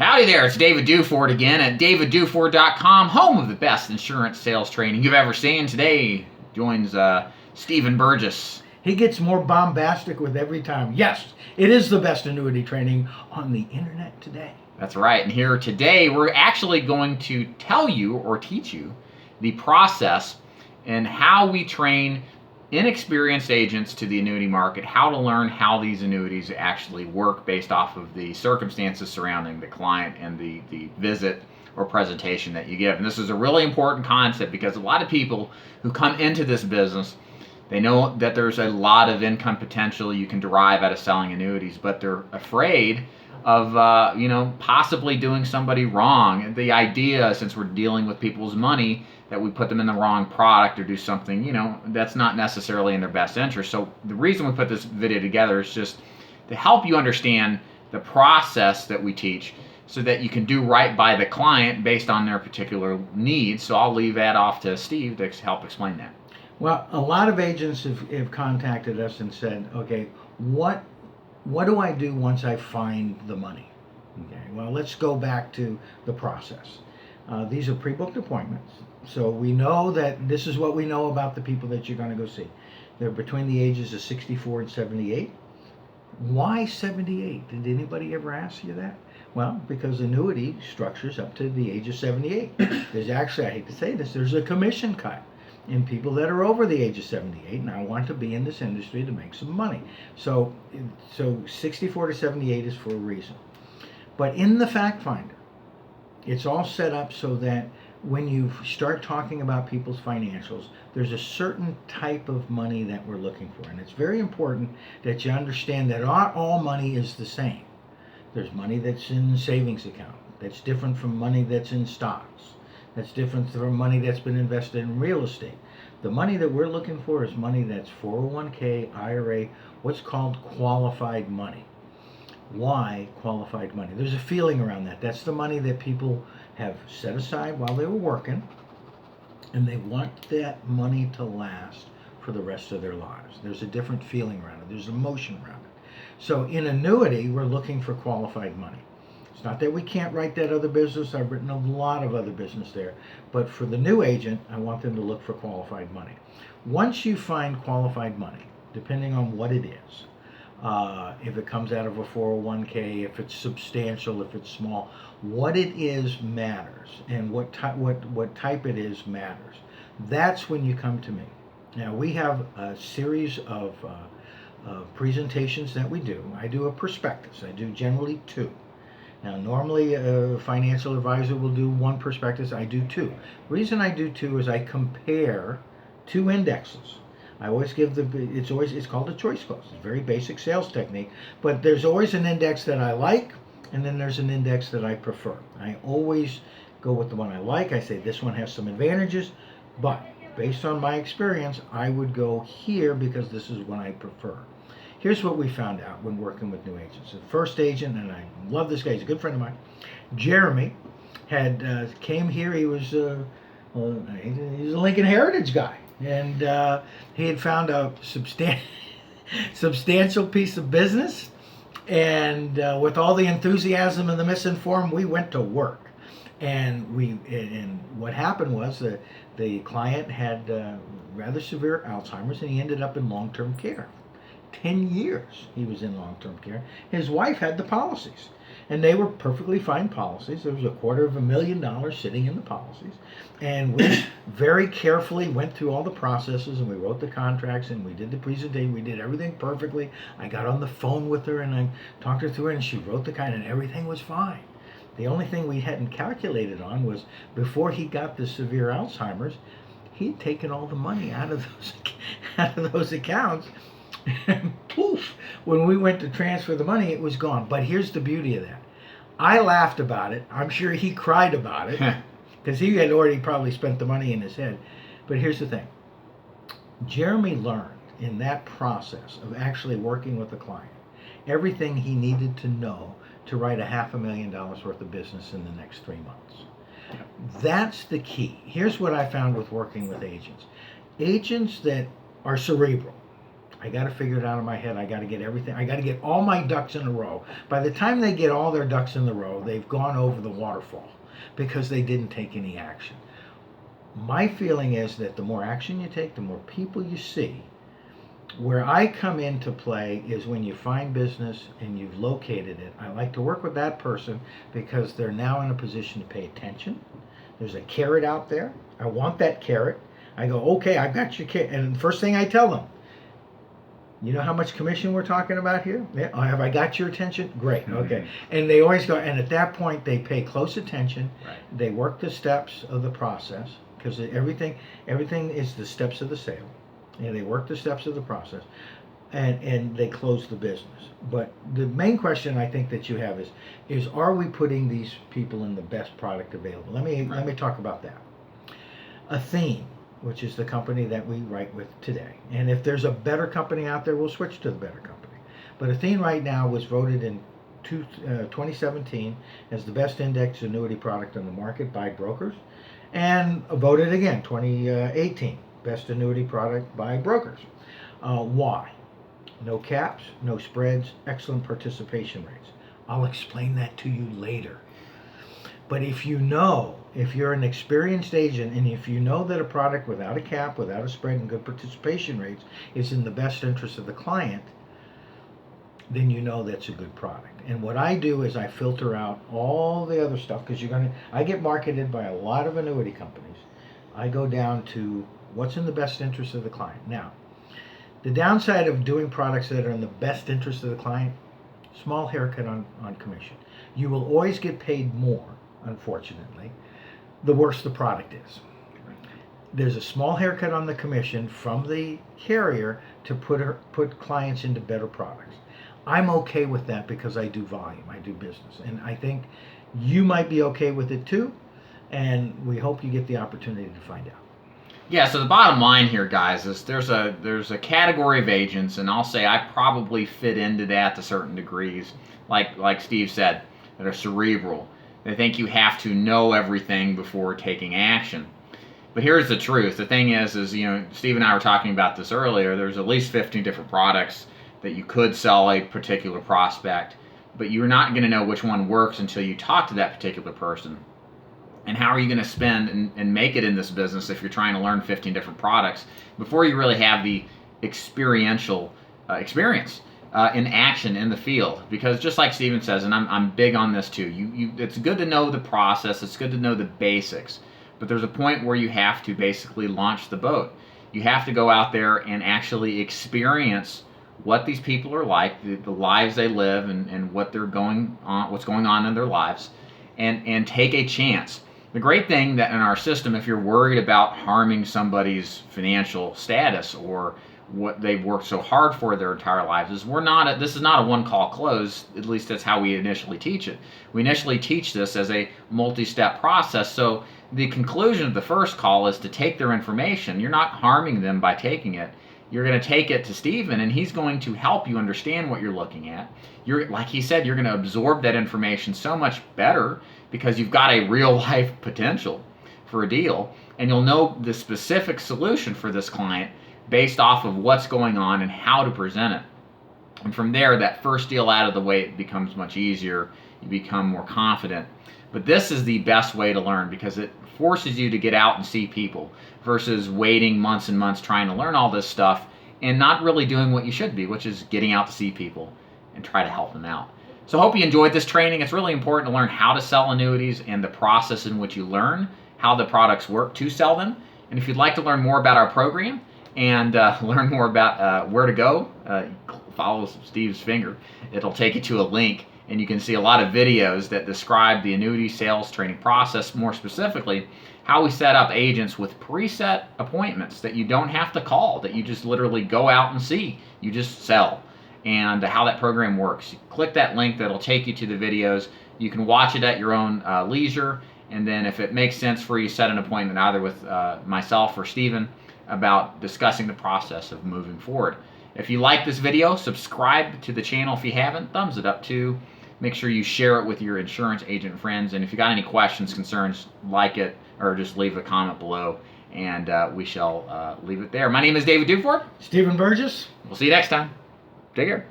Howdy there, it's David Duford again at davidduford.com, home of the best insurance sales training you've ever seen. Today joins Stephen Burgess. He gets more bombastic with every time. Yes, it is the best annuity training on the internet today. That's right, and here today we're actually going to tell you or teach you the process and how we train inexperienced agents to the annuity market, how to learn how these annuities actually work based off of the circumstances surrounding the client and the visit or presentation that you give. And this is a really important concept because a lot of people who come into this business, they know that there's a lot of income potential you can derive out of selling annuities, but they're afraid of possibly doing somebody wrong. The idea, since we're dealing with people's money, that we put them in the wrong product or do something that's not necessarily in their best interest. So the reason we put this video together is just to help you understand the process that we teach so that you can do right by the client based on their particular needs. So I'll leave that off to Steve to help explain that. Well, a lot of agents have contacted us and said, okay, what do I do once I find the money? Okay, well, let's go back to the process. These are pre-booked appointments. So we know that this is what we know about the people that you're going to go see. They're between the ages of 64 and 78. Why 78? Did anybody ever ask you that? Well, because annuity structures up to the age of 78. There's actually, I hate to say this, there's a commission cut in people that are over the age of 78 and I want to be in this industry to make some money. So 64 to 78 is for a reason. But in the fact finder, it's all set up so that when you start talking about people's financials, there's a certain type of money that we're looking for. And it's very important that you understand that not all money is the same. There's money that's in the savings account that's different from money that's in stocks. That's different from money that's been invested in real estate. The money that we're looking for is money that's 401k, IRA, what's called qualified money. Why qualified money? There's a feeling around that. That's the money that people have set aside while they were working, and they want that money to last for the rest of their lives. There's a different feeling around it. There's emotion around it. So in annuity, we're looking for qualified money. It's not that we can't write that other business. I've written a lot of other business there. But for the new agent, I want them to look for qualified money. Once you find qualified money, depending on what it is, if it comes out of a 401k, if it's substantial, if it's small, what it is matters, and what type it is matters. That's when you come to me. Now we have a series of presentations that we do. I do a prospectus. I do generally 2. Now normally a financial advisor will do 1 prospectus. I do 2. The reason I do 2 is I compare 2 indexes. I always give it's called a choice clause. It's a very basic sales technique, but there's always an index that I like, and then there's an index that I prefer. I always go with the one I like. I say this one has some advantages, but based on my experience, I would go here because this is one I prefer. Here's what we found out when working with new agents. The first agent, and I love this guy, he's a good friend of mine, Jeremy, had came here. He was a Lincoln Heritage guy. And he had found a substantial piece of business, and with all the enthusiasm and the misinformed, we went to work. And what happened was the client had rather severe Alzheimer's, and he ended up in long-term care. 10 years he was in long-term care. His wife had the policies, and they were perfectly fine policies. There was $250,000 sitting in the policies, and we very carefully went through all the processes, and we wrote the contracts, and we did the presentation. We did everything perfectly. I got on the phone with her, and I talked her through it, and she wrote the and everything was fine. The only thing we hadn't calculated on was before he got the severe Alzheimer's, he'd taken all the money out of those accounts. And poof, when we went to transfer the money, it was gone. But here's the beauty of that. I laughed about it. I'm sure he cried about it because he had already probably spent the money in his head. But here's the thing. Jeremy learned in that process of actually working with the client everything he needed to know to write $500,000 worth of business in the next 3 months. That's the key. Here's what I found with working with agents. Agents that are cerebral, I got to figure it out in my head. I got to get everything. I got to get all my ducks in a row. By the time they get all their ducks in the row, they've gone over the waterfall because they didn't take any action. My feeling is that the more action you take, the more people you see. Where I come into play is when you find business and you've located it. I like to work with that person because they're now in a position to pay attention. There's a carrot out there. I want that carrot. I go, okay, I've got your carrot. And the first thing I tell them, you know how much commission we're talking about here? Yeah. Oh, have I got your attention? Great. Okay. And they always go, and at that point, they pay close attention. Right. They work the steps of the process because everything is the steps of the sale. And they work the steps of the process, and they close the business. But the main question I think that you have is are we putting these people in the best product available? Let me talk about that. Athene, which is the company that we write with today, and if there's a better company out there, we'll switch to the better company. But Athene right now was voted in 2017 as the best index annuity product on the market by brokers, and voted again 2018. Best annuity product by brokers. Why? No caps, no spreads, excellent participation rates. I'll explain that to you later. But if you're an experienced agent, and if you know that a product without a cap, without a spread, and good participation rates is in the best interest of the client, then you know that's a good product. And what I do is I filter out all the other stuff because I get marketed by a lot of annuity companies. I go down to what's in the best interest of the client. Now, the downside of doing products that are in the best interest of the client, small haircut on commission. You will always get paid more, unfortunately, the worse the product is. There's a small haircut on the commission from the carrier to put clients into better products. I'm okay with that because I do volume, I do business. And I think you might be okay with it too, and we hope you get the opportunity to find out. Yeah, so the bottom line here, guys, is there's a category of agents, and I'll say I probably fit into that to certain degrees. Like Steve said, that are cerebral. They think you have to know everything before taking action. But here's the truth. The thing is Steve and I were talking about this earlier. There's at least 15 different products that you could sell a particular prospect, but you're not going to know which one works until you talk to that particular person. And how are you going to spend and make it in this business if you're trying to learn 15 different products before you really have the experiential experience in action in the field? Because just like Steven says, and I'm big on this too, it's good to know the process, it's good to know the basics, but there's a point where you have to basically launch the boat. You have to go out there and actually experience what these people are like, the lives they live, and what's going on in their lives, and take a chance. The great thing that in our system, if you're worried about harming somebody's financial status or what they've worked so hard for their entire lives, is this is not a one-call close. At least that's how we initially teach it. We initially teach this as a multi-step process. So the conclusion of the first call is to take their information. You're not harming them by taking it. You're going to take it to Steven, and he's going to help you understand what you're looking at. Like he said, you're going to absorb that information so much better because you've got a real life potential for a deal, and you'll know the specific solution for this client based off of what's going on and how to present it. And from there, that first deal out of the way, it becomes much easier. You become more confident. But this is the best way to learn because it forces you to get out and see people versus waiting months and months trying to learn all this stuff and not really doing what you should be, which is getting out to see people and try to help them out. So I hope you enjoyed this training. It's really important to learn how to sell annuities and the process in which you learn how the products work to sell them. And if you'd like to learn more about our program and learn more about where to go, follow Steve's finger. It'll take you to a link, and you can see a lot of videos that describe the annuity sales training process, more specifically how we set up agents with preset appointments that you don't have to call, that you just literally go out and see. You just sell, and how that program works. You click that link, that'll take you to the videos. You can watch it at your own leisure, and then if it makes sense for you, set an appointment either with myself or Steven about discussing the process of moving forward. If you like this video, subscribe to the channel if you haven't. Thumbs it up too. Make sure you share it with your insurance agent friends. And if you got any questions, concerns, like it, or just leave a comment below, And we shall leave it there. My name is David Duford. Stephen Burgess. We'll see you next time. Take care.